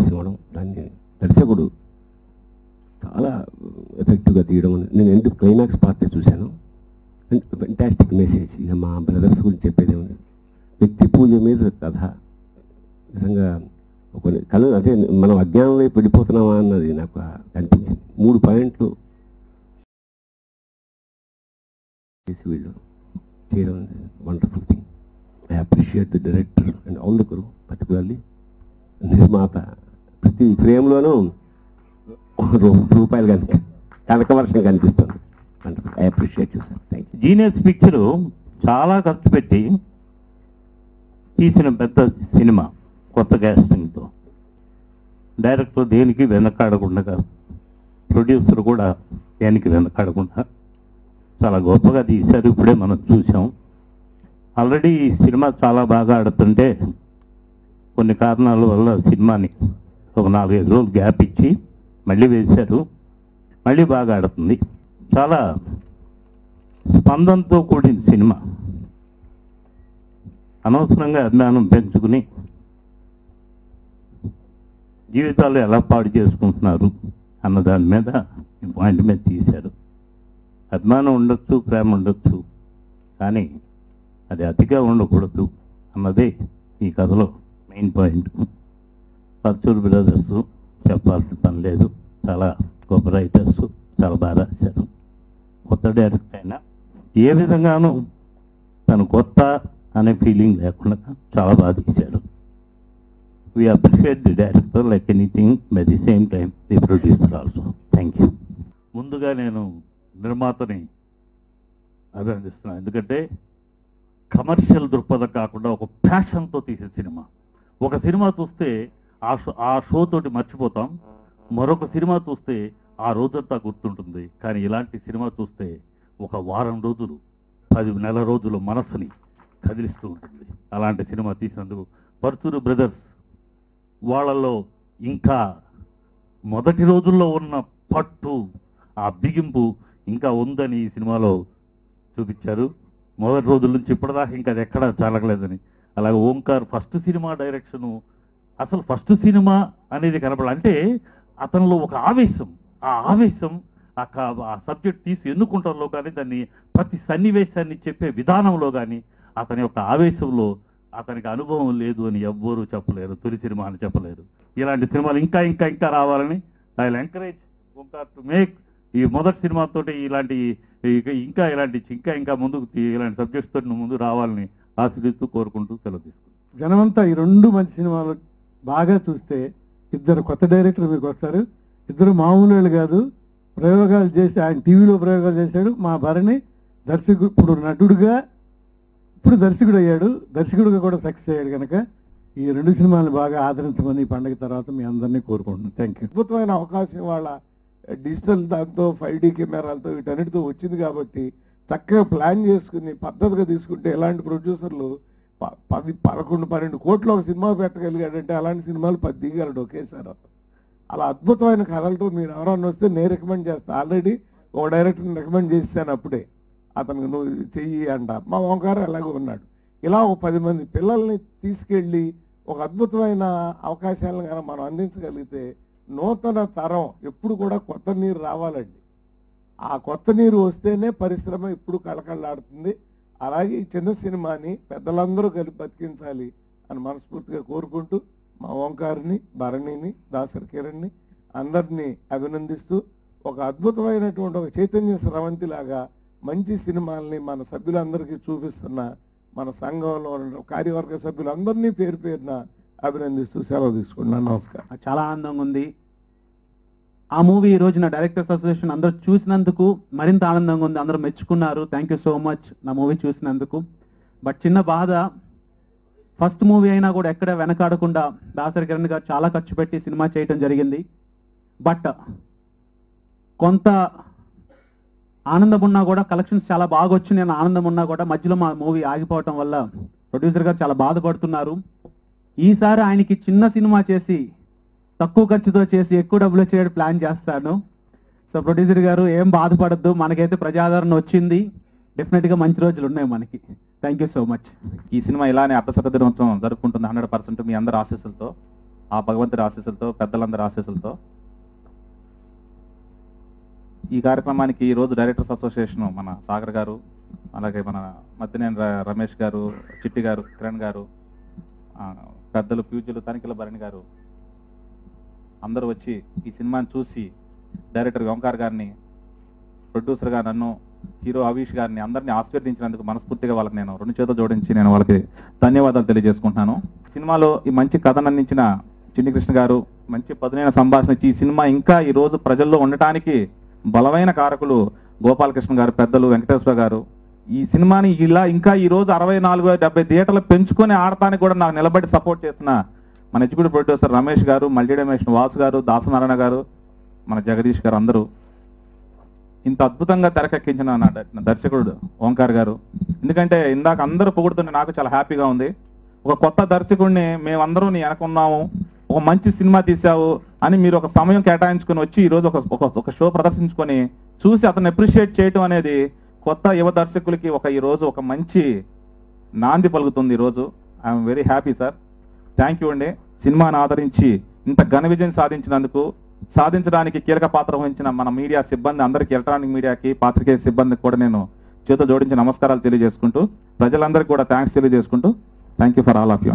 అవకాశం ఇవ్వడం, దాన్ని దర్శకుడు చాలా ఎఫెక్టివ్గా తీయడం. నేను ఎందుకు క్లైమాక్స్ పార్టీ చూశాను, ఫెంటాస్టిక్ మెసేజ్. ఇక మా బ్రదర్స్ గురించి చెప్పేది ఏముంది, వ్యక్తి పూజ మీద కథ. నిజంగా ఒక కళ, అదే మనం అజ్ఞానం వైపు వెళ్ళిపోతున్నామా అన్నది నాకు కనిపించింది. 3 పాయింట్లు చేసి వీళ్ళు చేయడం wonderful thing. I appreciate the director and all the crew, particularly నిర్మాత. ప్రతి ఫ్రేమ్లోనూ రూపాయలు కనకవర్షం కనిపిస్తుంది. I appreciate you sir, thank you. Genius picture చాలా ఖర్చు పెట్టి తీసిన పెద్ద సినిమా, కొత్త క్యాస్టింగ్తో. డైరెక్టర్ దేనికి వెనకాడకుండా, ప్రొడ్యూసర్ కూడా దేనికి వెనకాడకుండా చాలా గొప్పగా తీశారు. ఇప్పుడే మనం చూసాం. ఆల్రెడీ ఈ సినిమా చాలా బాగా ఆడుతుంటే కొన్ని కారణాల వల్ల సినిమాని ఒక 4-5 రోజులు గ్యాప్ ఇచ్చి మళ్ళీ వేశారు. మళ్ళీ బాగా ఆడుతుంది. చాలా స్పందనతో కూడిన సినిమా. అనవసరంగా అభిమానం పెంచుకుని జీవితాలు ఎలా పాడు చేసుకుంటున్నారు అన్న దాని మీద పాయింట్ మీద తీశారు. అభిమానం ఉండొచ్చు, ప్రేమ ఉండొచ్చు, కానీ అది అతిగా ఉండకూడదు అన్నదే ఈ కథలో మెయిన్ పాయింట్. పర్చూరు బ్రదర్స్ చెప్పాల్సిన పని లేదు, చాలా గొప్ప రైటర్స్, చాలా బాగా రాశారు. కొత్త డైరెక్టర్ అయినా ఏ విధంగానూ తను కొత్త అనే ఫీలింగ్ లేకుండా చాలా బాగా తీశారు. We appreciate the director like anything, by the same time the producer also. Thank you. ముందుగా నేను నిర్మాతని అభినందిస్తున్నాను. ఎందుకంటే కమర్షియల్ దృక్పథం కాకుండా ఒక ప్యాషన్తో తీసే సినిమా. ఒక సినిమా చూస్తే ఆ షో తోటి మర్చిపోతాం, మరొక సినిమా చూస్తే ఆ రోజంతా గుర్తుంటుంది. కానీ ఇలాంటి సినిమా చూస్తే ఒక వారం రోజులు, 10 నెల రోజులు మనస్సుని కదిలిస్తూ ఉంటుంది. అలాంటి సినిమా తీసినందుకు పర్చూరు బ్రదర్స్ వాళ్ళల్లో ఇంకా మొదటి రోజుల్లో ఉన్న పట్టు, ఆ బిగింపు ఇంకా ఉందని ఈ సినిమాలో చూపించారు. మొదటి రోజుల నుంచి ఇప్పటిదాకా ఇంకా అది ఎక్కడా చాలకలేదని. అలాగే ఓంకార్ ఫస్ట్ సినిమా డైరెక్షను, అసలు ఫస్ట్ సినిమా అనేది కనపడాలి అంటే అతనిలో ఒక ఆవేశం, ఆ ఆవేశం ఆ సబ్జెక్ట్ తీసి ఎన్నుకుంటంలో కానీ, దాన్ని ప్రతి సన్నివేశాన్ని చెప్పే విధానంలో కానీ, అతని యొక్క ఆవేశంలో అతనికి అనుభవం లేదు అని ఎవ్వరూ చెప్పలేరు, తొలి సినిమా అని చెప్పలేరు. ఇలాంటి సినిమాలు ఇంకా ఇంకా ఇంకా రావాలని I will encourage Omkar to make. ఈ మొదటి సినిమాతో ఇలాంటి ఇంకా ఇలాంటి ఇంకా ముందుకు ఇలాంటి సబ్జెక్ట్స్ తోటి ముందు రావాలని ఆశిస్తూ కోరుకుంటూ సెలవు తీసుకుంటాం. జనమంతా ఈ 2 మంచి సినిమాలు బాగా చూస్తే 2 కొత్త డైరెక్టర్లు మీకు వస్తారు. 2 మామూలు వాళ్ళు కాదు, ప్రయోగాలు చేసి, ఆయన టీవీలో ప్రయోగాలు చేశాడు. మా భరణి దర్శకుడు, ఇప్పుడు నటుడుగా, ఇప్పుడు దర్శకుడు అయ్యాడు. దర్శకుడిగా కూడా సక్సెస్ అయ్యాడు. కనుక ఈ 2 సినిమాలు బాగా ఆదరించమని ఈ పండుగ తర్వాత మీ అందరినీ కోరుకుంటున్నాను. Thank you. అద్భుతమైన అవకాశం వాళ్ళ డిజిటల్ దాంతో 5D కెమెరాలతో వీటన్నిటితో వచ్చింది కాబట్టి చక్కగా ప్లాన్ చేసుకుని పద్ధతిగా తీసుకుంటే ఇలాంటి ప్రొడ్యూసర్లు 10, 11, 12 కోట్లు ఒక సినిమా పెట్టగలిగాడంటే అలాంటి సినిమాలు 10 దిగలడు ఒకేసారి. అలా అద్భుతమైన కథలతో మీరు ఎవరన్నా వస్తే నేను రికమెండ్ చేస్తాను. ఆల్రెడీ ఒక డైరెక్టర్ని రికమెండ్ చేశాను అప్పుడే, అతనికి నువ్వు చెయ్యి అంట. మా ఓంకార్ అలాగే ఉన్నాడు. ఇలా ఒక 10 మంది పిల్లల్ని తీసుకెళ్ళి ఒక అద్భుతమైన అవకాశాలను కనుక మనం అందించగలిగితే నూతన తరం ఎప్పుడు కూడా కొత్త నీరు రావాలండి. ఆ కొత్త నీరు వస్తేనే పరిశ్రమ ఇప్పుడు కళకళలాడుతుంది. అలాగే ఈ చిన్న సినిమాని పెద్దలందరూ కలిపి బతికించాలి అని మనస్ఫూర్తిగా కోరుకుంటూ మా ఓంకార్ని, భరణిని, దాసరి కిరణ్ని అందరినీ అభినందిస్తూ ఒక అద్భుతమైనటువంటి ఒక చైతన్య స్రవంతిలాగా మంచి సినిమాల్ని మన సభ్యులందరికీ చూపిస్తున్న మన సంఘంలో ఉన్న కార్యవర్గ సభ్యులందరినీ పేరు పేరున అభినందిస్తూ సెలవు తీసుకుంటున్నాను. నమస్కారం. చాలా ఆనందంగా ఉంది. ఆ మూవీ ఈ రోజున డైరెక్టర్స్ అసోసియేషన్ అందరూ చూసినందుకు మరింత ఆనందంగా ఉంది. అందరూ మెచ్చుకున్నారు. థ్యాంక్ యూ సో మచ్ నా మూవీ చూసినందుకు. బట్ చిన్న బాధ, ఫస్ట్ మూవీ అయినా కూడా ఎక్కడ వెనకాడకుండా దాసరి కిరణ్ గారు చాలా ఖర్చు పెట్టి సినిమా చేయటం జరిగింది. బట్ కొంత ఆనందం ఉన్నా కూడా, కలెక్షన్స్ చాలా బాగా వచ్చి నేను ఆనందం ఉన్నా కూడా మధ్యలో మా మూవీ ఆగిపోవటం వల్ల ప్రొడ్యూసర్ గారు చాలా బాధపడుతున్నారు. ఈసారి ఆయనకి చిన్న సినిమా చేసి తక్కువ ఖర్చుతో చేసి ఎక్కువ డబ్బులు వచ్చేది ప్లాన్ చేస్తాను. సో ప్రొడ్యూసర్ గారు ఏం బాధపడద్దు, మనకైతే ప్రజాదరణ వచ్చింది, డెఫినెట్గా మంచి రోజులు ఉన్నాయి మనకి. Thank you so much. ఈ సినిమా ఇలానే అర్ధశత దినోత్సవం జరుపుకుంటుంది 100% మీ అందరి ఆశీస్సులతో. ఆ భగవంతుడి ఆశీస్సులతో, పెద్దలందరి ఆశీస్సులతో ఈ కార్యక్రమానికి ఈరోజు డైరెక్టర్స్ అసోసియేషన్ మన సాగర్ గారు, అలాగే మన మద్దినేని రమేష్ గారు, చిట్టి గారు, కిరణ్ గారు, పెద్దలు పూజ్యులు తనిఖీల భరణి గారు అందరూ వచ్చి ఈ సినిమాని చూసి డైరెక్టర్ ఓంకార్ గారిని, ప్రొడ్యూసర్గా నన్ను, హీరో అవీష్ గారిని అందరినీ ఆశీర్వదించినందుకు మనస్ఫూర్తిగా వాళ్ళకి నేను 2 చేతులు జోడించి నేను వాళ్ళకి ధన్యవాదాలు తెలియజేసుకుంటున్నాను. సినిమాలో ఈ మంచి కథను అందించిన చిన్ని కృష్ణ గారు మంచి పదునైన సంభాషణ ఇచ్చి ఈ సినిమా ఇంకా ఈ రోజు ప్రజల్లో ఉండటానికి బలమైన కారకులు గోపాలకృష్ణ గారు, పెద్దలు వెంకటేశ్వర గారు. ఈ సినిమాని ఇలా ఇంకా ఈ రోజు 64-70 థియేటర్లు పెంచుకొని ఆడటానికి కూడా నాకు నిలబడి సపోర్ట్ చేసిన మన ఎగ్జిక్యూటివ్ ప్రొడ్యూసర్ రమేష్ గారు, మల్టీడైమెన్షన్ వాసు గారు, దాసనారాయణ గారు, మన జగదీష్ గారు అందరూ, ఇంత అద్భుతంగా తెరకెక్కించిన నా దర్శకుడు ఓంకార్ గారు. ఎందుకంటే ఇందాక అందరూ పొగుడుతుంటే నాకు చాలా హ్యాపీగా ఉంది. ఒక కొత్త దర్శకుడిని మేమందరూ నీ వెనకున్నాము, ఒక మంచి సినిమా తీసావు అని మీరు ఒక సమయం కేటాయించుకొని వచ్చి ఈరోజు ఒక షో ప్రదర్శించుకొని చూసి అతను అప్రిషియేట్ చేయటం అనేది కొత్త యువ దర్శకులకి ఈరోజు ఒక మంచి నాంది పలుకుతుంది. ఈరోజు I'm very happy sir. Thank you అండి. సినిమాను ఆదరించి ఇంత ఘన విజయం సాధించడానికి కీలక పాత్ర వహించిన మన మీడియా సిబ్బంది అందరికీ, ఎలక్ట్రానిక్ మీడియాకి, పాత్రికేయ సిబ్బందికి కూడా నేను చేతులు జోడించి నమస్కారాలు తెలియజేసుకుంటూ, ప్రజలందరికీ కూడా థ్యాంక్స్ తెలియజేసుకుంటూ, thank you for all of you.